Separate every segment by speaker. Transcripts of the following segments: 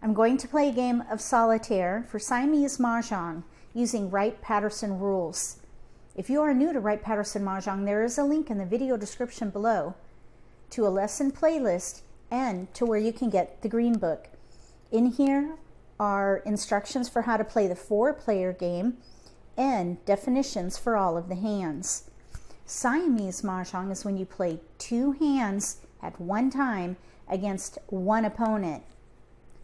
Speaker 1: I'm going to play a game of solitaire for Siamese Mah Jongg using Wright Patterson rules. If you are new to Wright Patterson Mah Jongg, there is a link in the video description below to a lesson playlist and to where you can get the green book. In here are instructions for how to play the 4-player game and definitions for all of the hands. Siamese Mah Jongg is when you play 2 hands at one time against one opponent.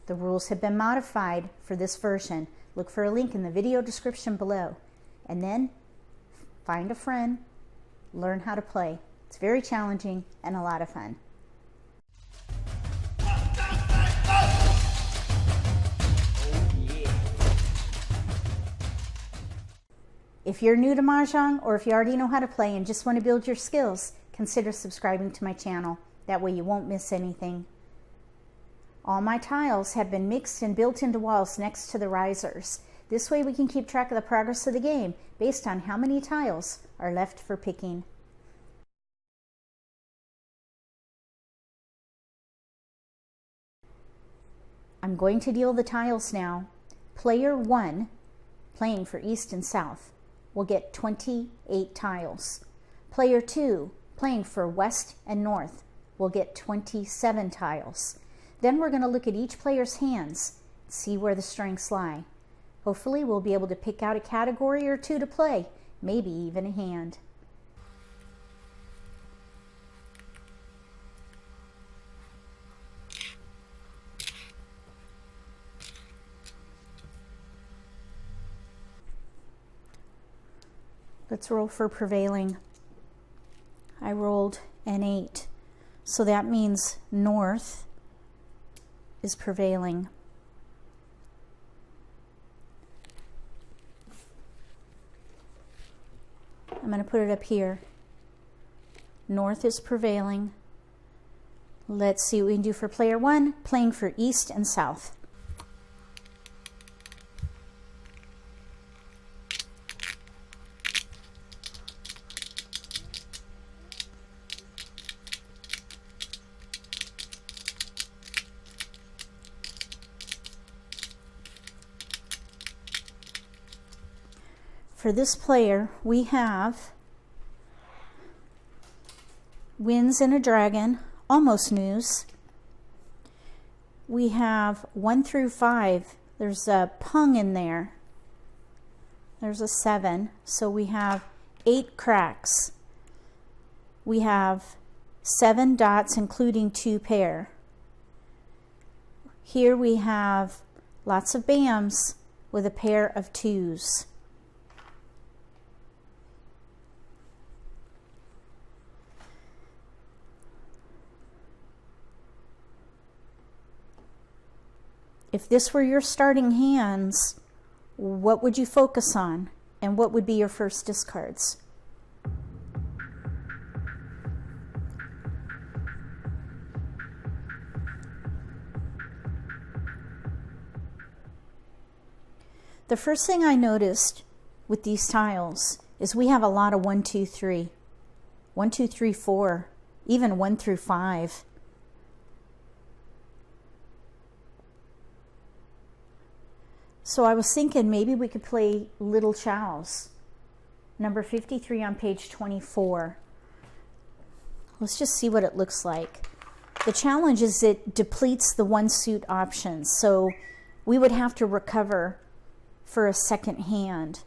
Speaker 1: The rules have been modified for this version. Look for a link in the video description below. And then find a friend, learn how to play. It's very challenging and a lot of fun. If you're new to Mah Jongg, or if you already know how to play and just want to build your skills, consider subscribing to my channel. That way you won't miss anything. All my tiles have been mixed and built into walls next to the risers. This way we can keep track of the progress of the game based on how many tiles are left for picking. I'm going to deal the tiles now. Player 1, playing for East and South, will get 28 tiles. Player 2, playing for West and North, will get 27 tiles. Then we're going to look at each player's hands, see where the strengths lie. Hopefully we'll be able to pick out a category or two to play, maybe even a hand. Let's roll for prevailing. I rolled an 8, so that means North is prevailing. I'm going to put it up here. North is prevailing. Let's see what we can do for player 1, playing for East and South. For this player, we have winds and a dragon, almost news. We have 1 through 5. There's a pung in there. There's a 7. So we have 8 cracks. We have 7 dots, including 2 pair. Here we have lots of bams with a pair of 2s. If this were your starting hands, what would you focus on? And what would be your first discards? The first thing I noticed with these tiles is we have a lot of 1, 2, 3. 1, 2, 3, 4, even 1 through 5. So I was thinking maybe we could play Little Chows, number 53 on page 24. Let's just see what it looks like. The challenge is it depletes the 1 suit options, so we would have to recover for a second hand.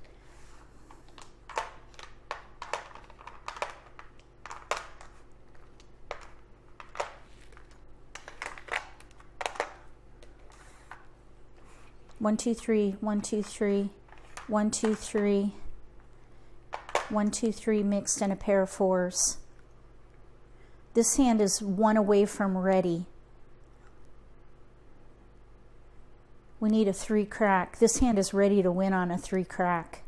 Speaker 1: One, 2, 3, 1, 2, 3, 1, 2, 3, 1, 2, 3 mixed and a pair of 4s. This hand is 1 away from ready. We need a 3 crack. This hand is ready to win on a 3 crack.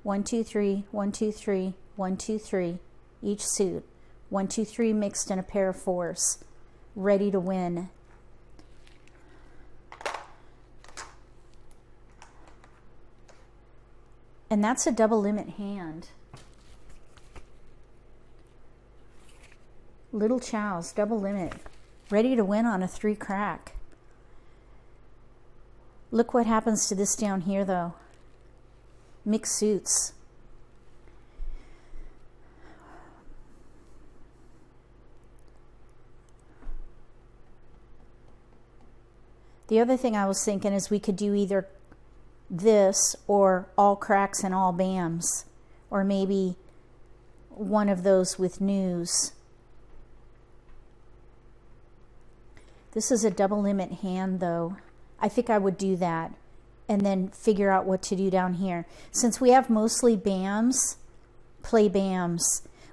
Speaker 1: 1, 2, 3, 1, 2, 3, 1, 2, 3, each suit. 1, 2, 3 mixed and a pair of 4s. Ready to win. And that's a double limit hand. Little Chows, double limit, ready to win on a 3 crack. Look what happens to this down here though. Mixed suits. The other thing I was thinking is we could do either this or all cracks and all bams, or maybe one of those with news. This is a double limit hand though. I think I would do that and then figure out what to do down here. Since we have mostly bams, play bams.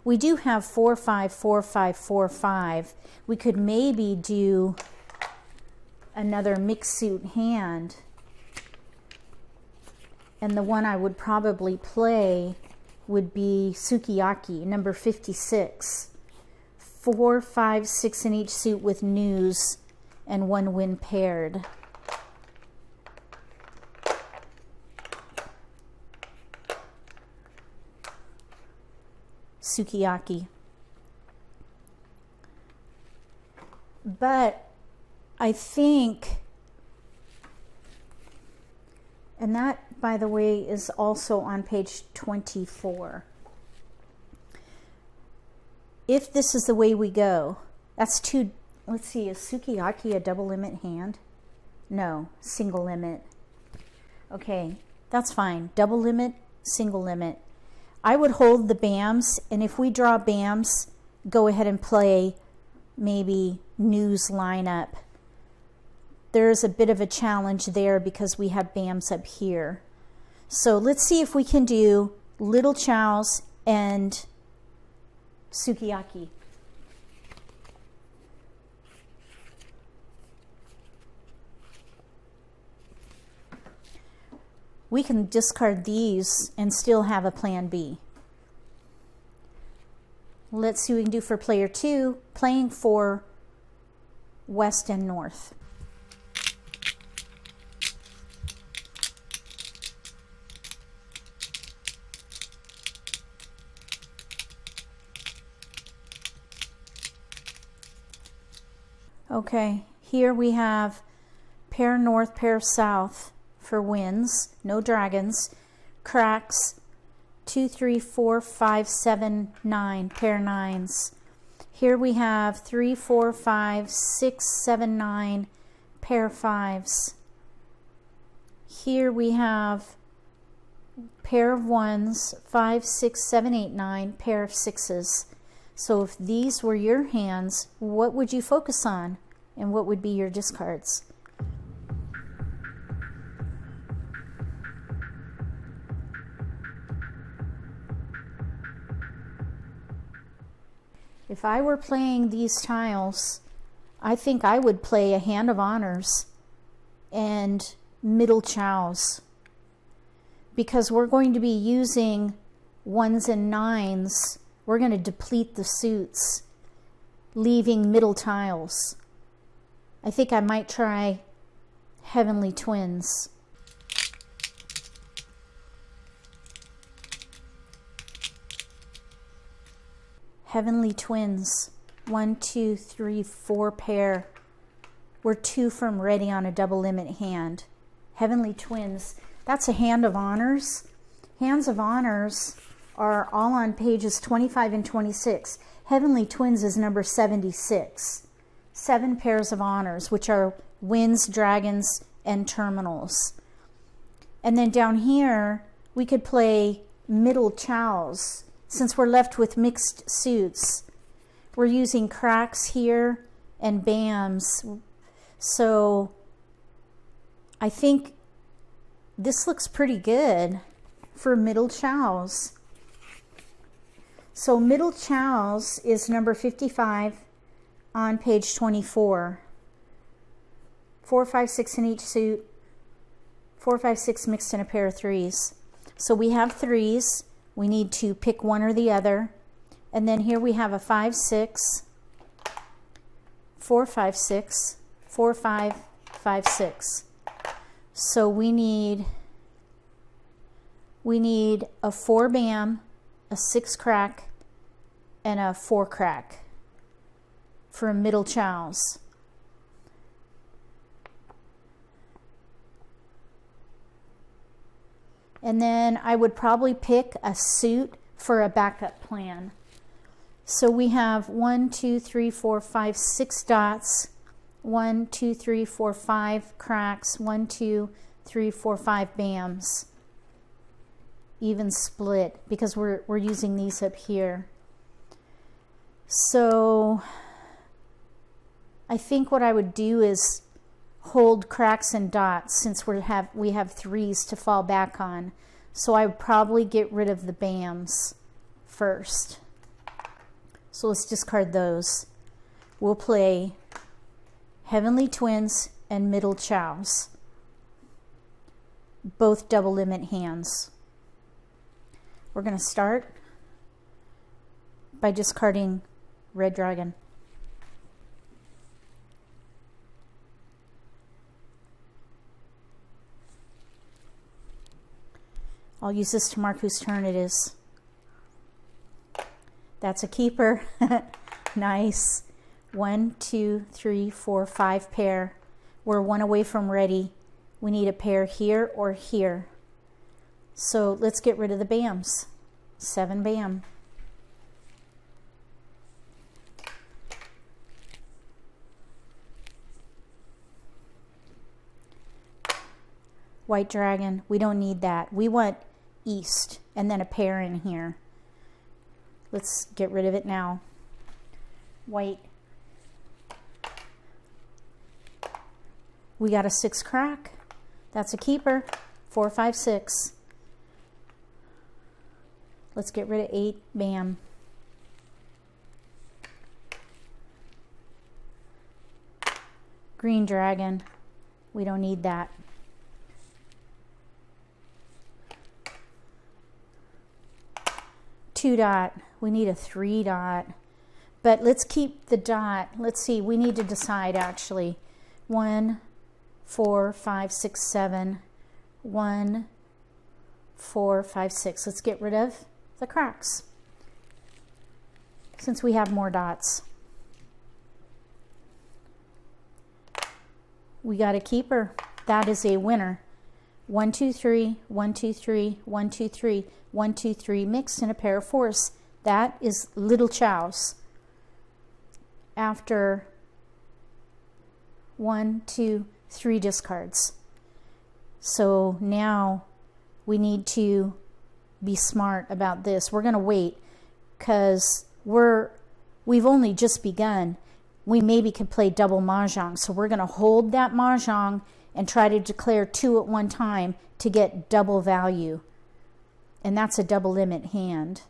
Speaker 1: We do have 4, 5, 4, 5, 4, 5. We could maybe do another mixed suit hand, and the one I would probably play would be sukiyaki, number 56. 4, 5, 6 in each suit with news and one when paired. Sukiyaki. But I think, and that, by the way, is also on page 24. If this is the way we go, that's two, let's see, is sukiyaki a double limit hand? No, single limit. Okay, that's fine. Double limit, single limit. I would hold the bams, and if we draw bams, go ahead and play maybe news lineup. There's a bit of a challenge there because we have bams up here. So let's see if we can do little chows and sukiyaki. We can discard these and still have a plan B. Let's see what we can do for player 2, playing for west and north. Okay, here we have pair north, pair south for wins, no dragons, cracks, 2, 3, 4, 5, 7, 9, pair nines. Here we have 3, 4, 5, 6, 7, 9, pair fives. Here we have pair of ones, 5, 6, 7, 8, 9, pair of sixes. So if these were your hands, what would you focus on? And what would be your discards? If I were playing these tiles, I think I would play a hand of honors and middle chows, because we're going to be using ones and nines. We're going to deplete the suits, leaving middle tiles. I think I might try Heavenly Twins. Heavenly Twins, 1, 2, 3, 4 pair. We're 2 from ready on a double limit hand. Heavenly Twins, that's a hand of honors. Hands of honors are all on pages 25 and 26. Heavenly Twins is number 76. 7 pairs of honors, which are wins, dragons, and terminals. And then down here, we could play middle chows. Since we're left with mixed suits, we're using cracks here and bams. So I think this looks pretty good for middle chows. So middle chows is number 55 on page 24. 4, 5, 6 in each suit. 4, 5, 6 mixed in a pair of threes. So we have threes. We need to pick one or the other. And then here we have a 5, 6, 4, 5, 6, 4, 5, 5, 6. So we need a 4 bam, a 6 crack, and a 4 crack for middle chows. And then I would probably pick a suit for a backup plan. So we have 1, 2, 3, 4, 5, 6 dots. 1, 2, 3, 4, 5 cracks. 1, 2, 3, 4, 5 bams. Even split because we're using these up here. So I think what I would do is hold cracks and dots since we have threes to fall back on. So I would probably get rid of the bams first. So let's discard those. We'll play Heavenly Twins and Middle Chows, both double limit hands. We're going to start by discarding Red Dragon. I'll use this to mark whose turn it is. That's a keeper. Nice. 1, 2, 3, 4, 5 pair. We're one away from ready. We need a pair here or here. So let's get rid of the bams. 7 bam. White Dragon, we don't need that. We want East and then a pair in here. Let's get rid of it now. White. We got a 6 crack. That's a keeper. 4, 5, 6. Let's get rid of 8. Bam. Green Dragon. We don't need that. Two dot. We need a 3 dot. But let's keep the dot. Let's see. We need to decide actually. 1, 4, 5, 6, 7. 1, 4, 5, 6. Let's get rid of the cracks since we have more dots. We got a keeper. That is a winner. 1, 2, 3, 1, 2, 3, 1, 2, 3, 1, 2, 3 mixed in a pair of 4s. That is Little Chows. After 1, 2, 3 discards. So now we need to be smart about this. We're going to wait because we've only just begun. We maybe could play double Mah Jongg. So we're going to hold that Mah Jongg and try to declare 2 at one time to get double value. And that's a double limit hand.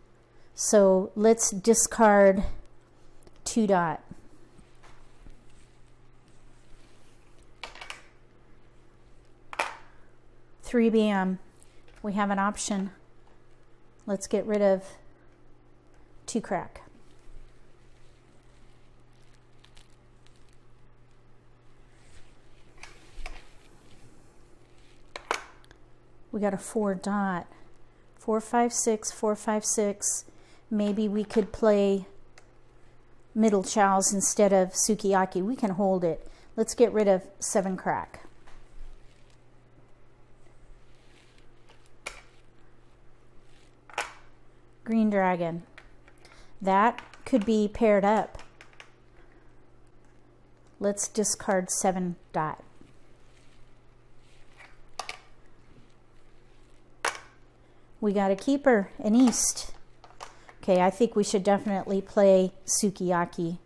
Speaker 1: So let's discard 2 dot. Three bam. We have an option. Let's get rid of 2 crack. We got a 4 dot. 4, 5, 6, 4, 5, 6. Maybe we could play Middle Chows instead of Sukiyaki. We can hold it. Let's get rid of 7 crack. Green Dragon. That could be paired up. Let's discard 7 dot. We got a keeper, an East. Okay, I think we should definitely play Sukiyaki.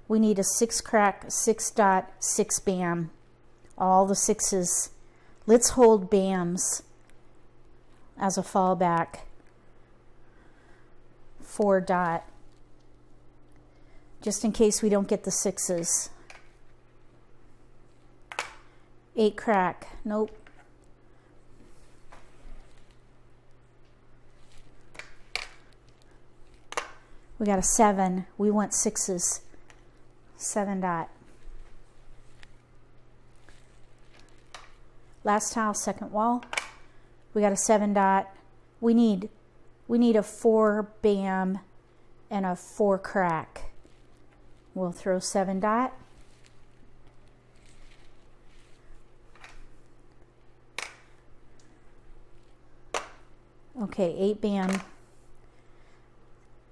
Speaker 1: We need a 6 crack, 6 dot, 6 bam. All the 6s. Let's hold bams as a fallback. 4 dot. Just in case we don't get the 6s. 8 crack. Nope. We got a 7. We want 6s. 7 dot. Last tile, second wall. We got a 7 dot. We need a 4 bam and a 4 crack. We'll throw 7 dot. Okay, 8 bam.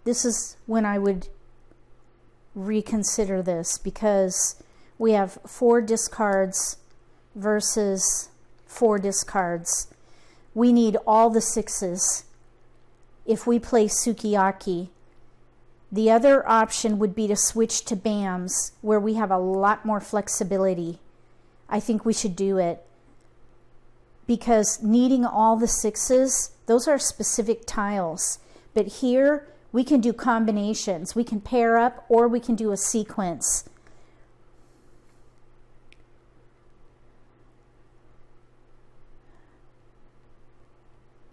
Speaker 1: This is when I would reconsider this, because we have 4 discards versus 4 discards. We need all the 6s if we play sukiyaki. The other option would be to switch to bams, where we have a lot more flexibility. I think we should do it, because needing all the 6s, those are specific tiles. But here we can do combinations. We can pair up, or we can do a sequence.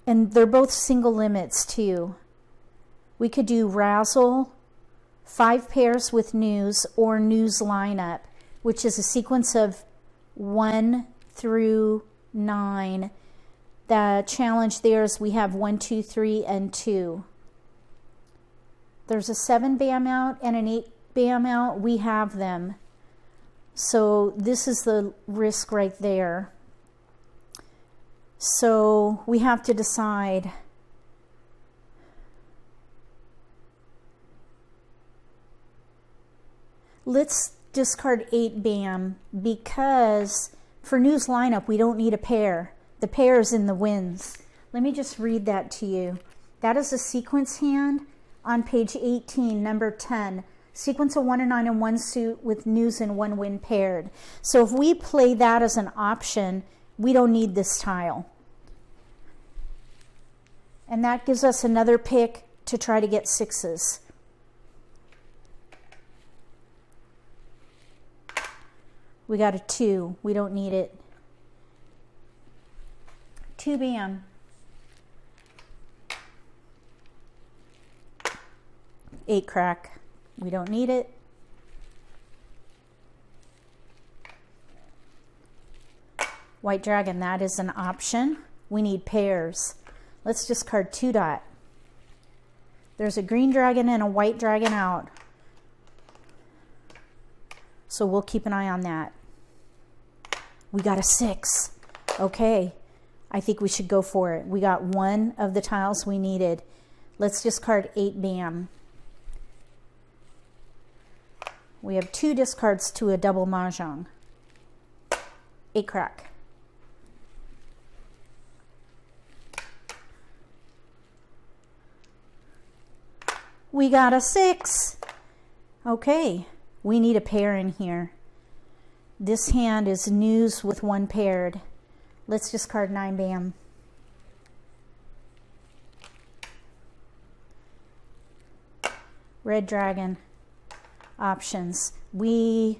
Speaker 1: And they're both single limits too. We could do razzle, 5 pairs with news, or news lineup, which is a sequence of 1 through 9. The challenge there is we have 1, 2, 3, and 2. There's a 7 bam out and an 8 bam out. We have them. So this is the risk right there. So we have to decide. Let's discard 8 bam, because for news lineup we don't need a pair. The pair is in the wins. Let me just read that to you. That is a sequence hand on page 18, number 10. Sequence of 1 and 9 in 1 suit with news and 1 win paired. So if we play that as an option, we don't need this tile. And that gives us another pick to try to get 6s. We got a 2. We don't need it. 2 bam. 8 crack. We don't need it. White dragon, that is an option. We need pairs. Let's discard 2 dot. There's a green dragon and a white dragon out. So we'll keep an eye on that. We got a 6. Okay, I think we should go for it. We got 1 of the tiles we needed. Let's discard 8 bam. We have 2 discards to a double Mah Jongg. 8 crack. We got a 6. Okay, we need a pair in here. This hand is news with 1 paired. Let's discard 9 bam. Red dragon. Options. We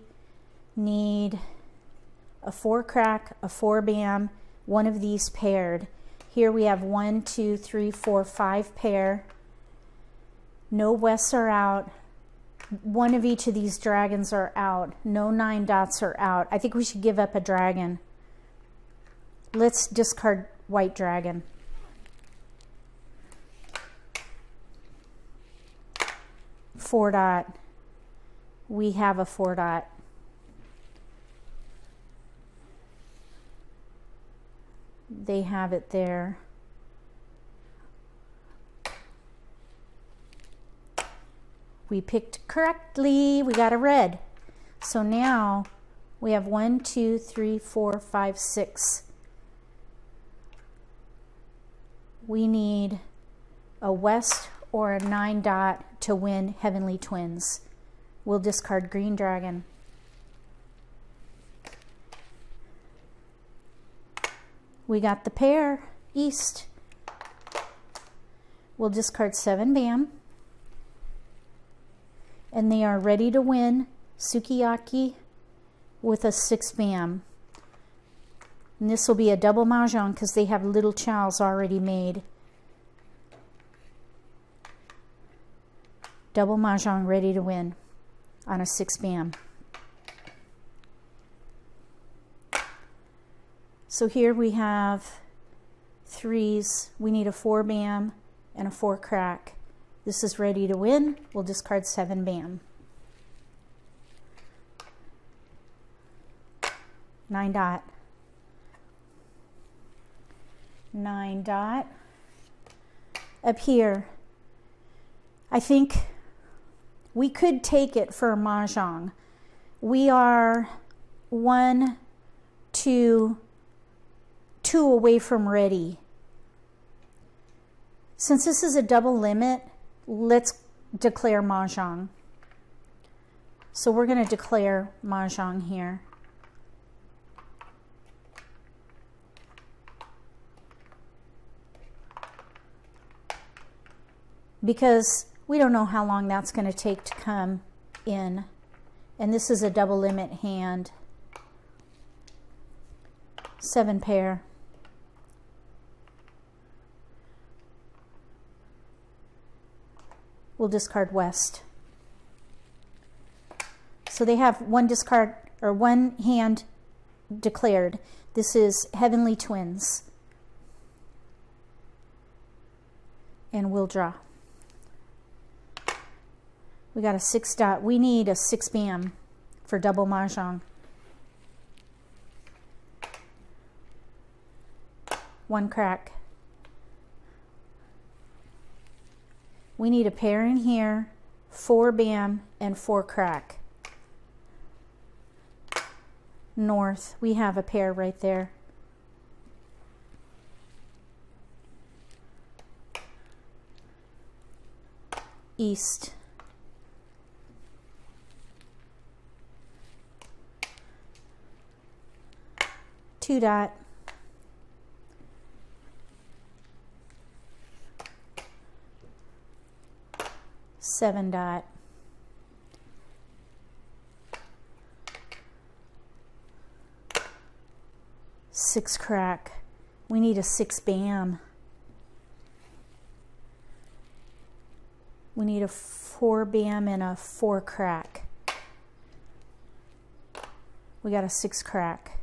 Speaker 1: need a 4 crack, a 4 bam, 1 of these paired. Here we have 1, 2, 3, 4, 5 pair. No wests are out. 1 of each of these dragons are out. No 9 dots are out. I think we should give up a dragon. Let's discard white dragon. Four dot. We have a 4 dot. They have it there. We picked correctly. We got a red. So now we have 1, 2, 3, 4, 5, 6. We need a west or a 9 dot to win Heavenly Twins. We'll discard green dragon. We got the pair, east. We'll discard 7 bam. And they are ready to win sukiyaki with a 6 bam. And this will be a double Mah Jongg because they have little chows already made. Double Mah Jongg ready to win on a 6 bam. So here we have 3s. We need a 4 bam and a 4 crack. This is ready to win. We'll discard 7 bam. 9 dot. 9 dot. up here. I think we could take it for Mah Jongg. We are 1, 2 away from ready. Since this is a double limit, let's declare Mah Jongg. So we're going to declare Mah Jongg here. Because we don't know how long that's going to take to come in. And this is a double limit hand. 7 pair. We'll discard west. So they have one discard or one hand declared. This is Heavenly Twins. And we'll draw. We got a 6 dot. We need a 6 bam for double Mah Jongg. 1 crack. We need a pair in here, 4 bam and 4 crack. North, we have a pair right there. East. Two dot. Seven dot. Six crack. We need a 6 bam. We need a 4 bam and a 4 crack. We got a 6 crack.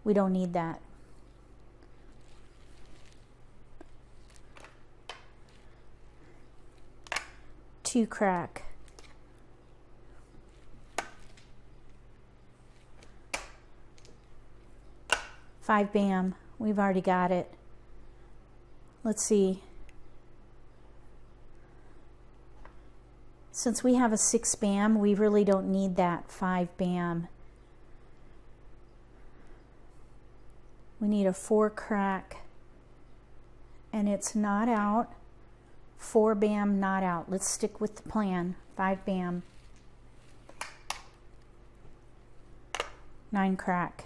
Speaker 1: We don't need that. Two crack. Five bam. We've already got it. Let's see. Since we have a 6 bam, we really don't need that 5 bam. We need a 4 crack, and it's not out. 4 bam, not out. Let's stick with the plan. 5 bam. 9 crack.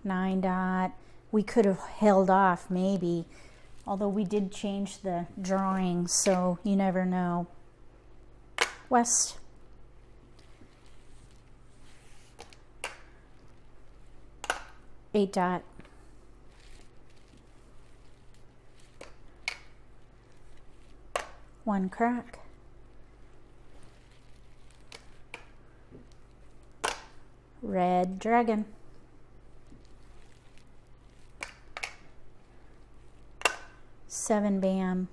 Speaker 1: Nine dot. We could have held off maybe, although we did change the drawing, so you never know. West. 8 dot. One crack. Red dragon. Seven bam.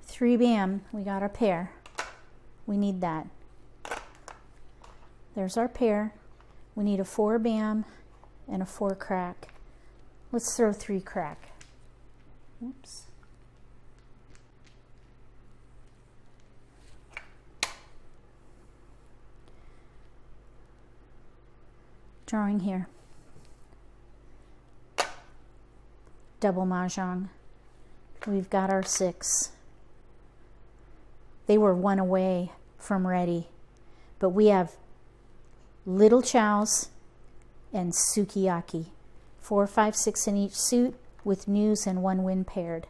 Speaker 1: Three bam. We got our pair. We need that. There's our pair. We need a 4 bam and a 4 crack. Let's throw 3 crack. Oops. Drawing here. Double Mah Jongg. We've got our 6. They were 1 away from ready, but we have little chows and sukiyaki. 4, 5, 6 in each suit with news and 1 win paired.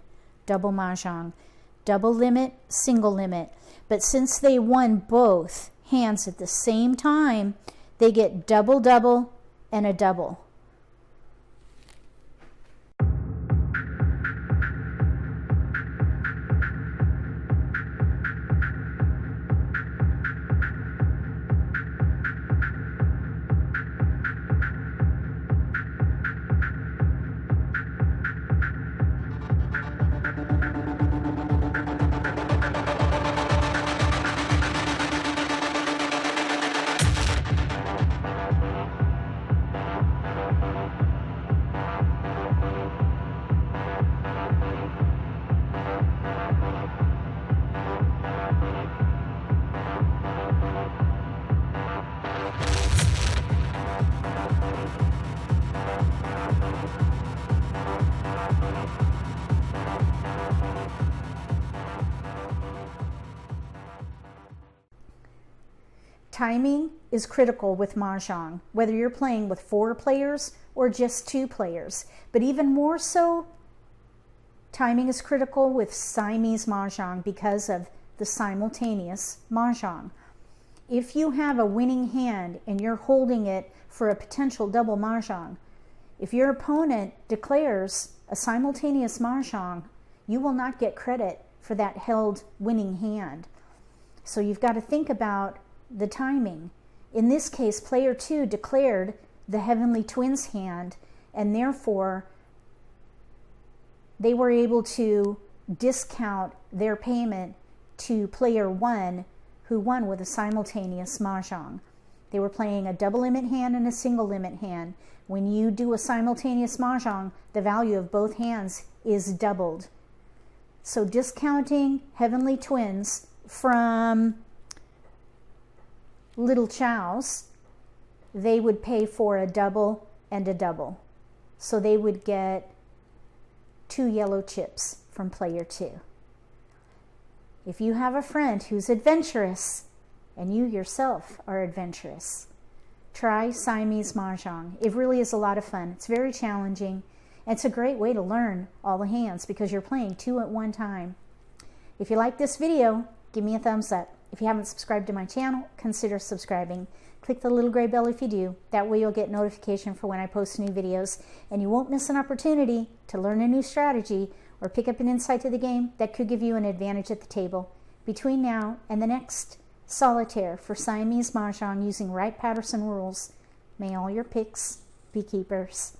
Speaker 1: Double Mah Jongg. Double limit, single limit. But since they won both hands at the same time, they get double double and a double. Timing is critical with Mahjong, whether you're playing with 4 players or just 2 players. But even more so, timing is critical with Siamese Mah Jongg because of the simultaneous Mahjong. If you have a winning hand and you're holding it for a potential double Mahjong, if your opponent declares a simultaneous Mahjong, you will not get credit for that held winning hand. So you've got to think about the timing. In this case, player 2 declared the Heavenly Twins hand, and therefore they were able to discount their payment to player 1, who won with a simultaneous Mahjong. They were playing a double limit hand and a single limit hand. When you do a simultaneous Mahjong, the value of both hands is doubled. So discounting Heavenly Twins from Little Chow's, they would pay for a double and a double. So they would get 2 yellow chips from player 2. If you have a friend who's adventurous, and you yourself are adventurous, try Siamese Mah Jongg. It really is a lot of fun. It's very challenging, and it's a great way to learn all the hands because you're playing 2 at one time. If you like this video, give me a thumbs up. If you haven't subscribed to my channel, consider subscribing. Click the little gray bell if you do. That way you'll get notification for when I post new videos, and you won't miss an opportunity to learn a new strategy or pick up an insight to the game that could give you an advantage at the table. Between now and the next solitaire for Siamese Mah Jongg using Wright Patterson rules, may all your picks be keepers.